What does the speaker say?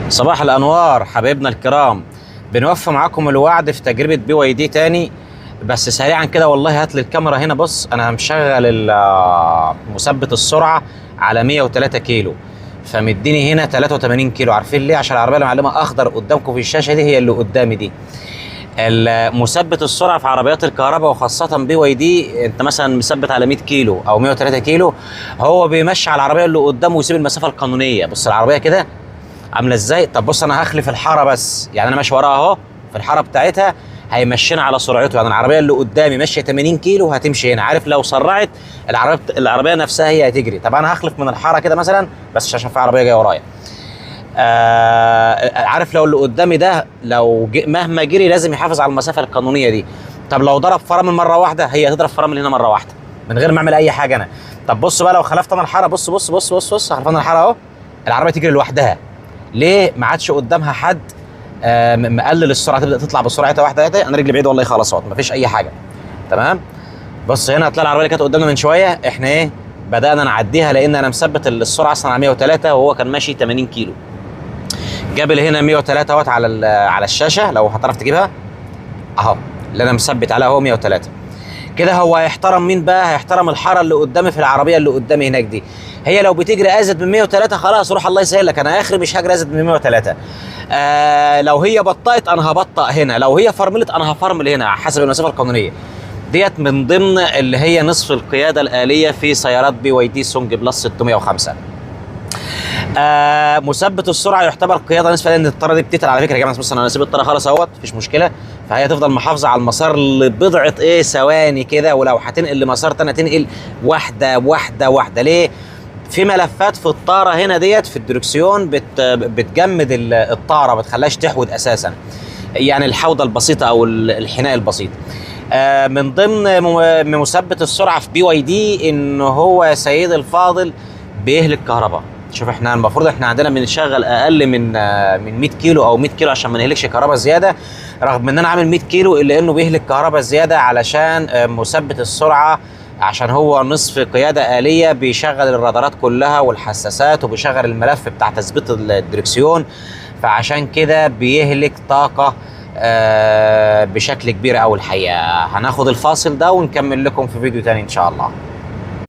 صباح الانوار حبايبنا الكرام. بنوفي معاكم الوعد في تجربه BYD تاني. بس سريعا كده والله، هات لي الكاميرا هنا. بص، انا مشغل مثبت السرعه على 103 كيلو، فمديني هنا 83 كيلو. عارفين ليه؟ عشان العربيه اللي معلمه اخضر قدامكم في الشاشه دي هي اللي قدامي دي. مثبت السرعه في عربيات الكهرباء وخاصه BYD، انت مثلا مثبت على 100 كيلو او 103 كيلو، هو بيمشي على العربيه اللي قدامه ويسيب المسافه القانونيه. بص العربيه كده عامله ازاي. طب بص، انا هخلي في الحاره بس، يعني انا ماشي وراها اهو في الحاره بتاعتها، هيمشينا على سرعته. يعني العربيه اللي قدامي ماشيه 80 كيلو هتمشي هنا. عارف لو سرعت العربيه نفسها هي هتجري. طب انا هخلف من الحاره كده مثلا بس عشان في عربيه جايه ورايا. عارف لو اللي قدامي ده لو مهما جري لازم يحافظ على المسافه القانونيه دي. طب لو ضرب فرامل مره واحده، هي هتضرب فرامل هنا مره واحده من غير ما اعمل اي حاجه انا. طب بص بقى، لو خلفت انا الحاره، بص بص بص بص بص، خلفت انا الحاره اهو، العربيه تجري لوحدها. ليه؟ ما عادش قدامها حد مقلل السرعه، تبدا تطلع بسرعتها واحده. انا رجلي بعيد والله، خلاص اهوت مفيش اي حاجه. تمام. بص هنا هتلاقي العربيه اللي كانت قدامنا من شويه، احنا ايه بدانا نعديها لان انا مثبت السرعه اصلا على 103 وهو كان ماشي 80 كيلو. جاب لي هنا 103 اهوت على الشاشه، لو هتعرف تجيبها اهو، اللي انا مثبت عليها هو 103. كده هو هيحترم مين بقى؟ هيحترم الحاره اللي قدامي في العربيه اللي قدامي هناك دي. هي لو بتجري ازيد من 103 خلاص روح الله يسهل لك، انا اخري مش هجري ازيد من 103. لو هي بطأت انا هبطأ هنا، لو هي فرملت انا هفرمل هنا حسب المسافه القانونيه. ديت من ضمن اللي هي نصف القياده الآلية في سيارات BYD سونج بلس 605. مثبت السرعه يعتبر قياده نصف، لان الطاره دي بتتقل على فكره يا جماعه. بص انا هسيب الطاره خلاص اهوت، مفيش مشكله، فهي تفضل محافظه على المسار لبضعه ثواني كده، ولو هتنقل لمسار تاني تنقل واحده واحده واحده. ليه؟ في ملفات في الطاره هنا ديت في الدركسيون بتجمد الطاره، ما بتخليهاش تحود اساسا، يعني الحوضه البسيطه او الحناء البسيط. من ضمن مثبت السرعه في BYD ان هو يا سيدي الفاضل بيهلك كهرباء. شوف احنا المفروض احنا عندنا بنشغل اقل من 100 كيلو او 100 كيلو عشان ما نهلكش كهرباء زياده، رغم ان انا عامل 100 كيلو الا انه بيهلك كهرباء زياده علشان مثبت السرعه، عشان هو نصف قياده آلية، بيشغل الرادارات كلها والحساسات وبيشغل الملف بتاع تثبيت الدركسيون، فعشان كده بيهلك طاقه بشكل كبير قوي الحقيقه. هناخد الفاصل ده ونكمل لكم في فيديو تاني ان شاء الله.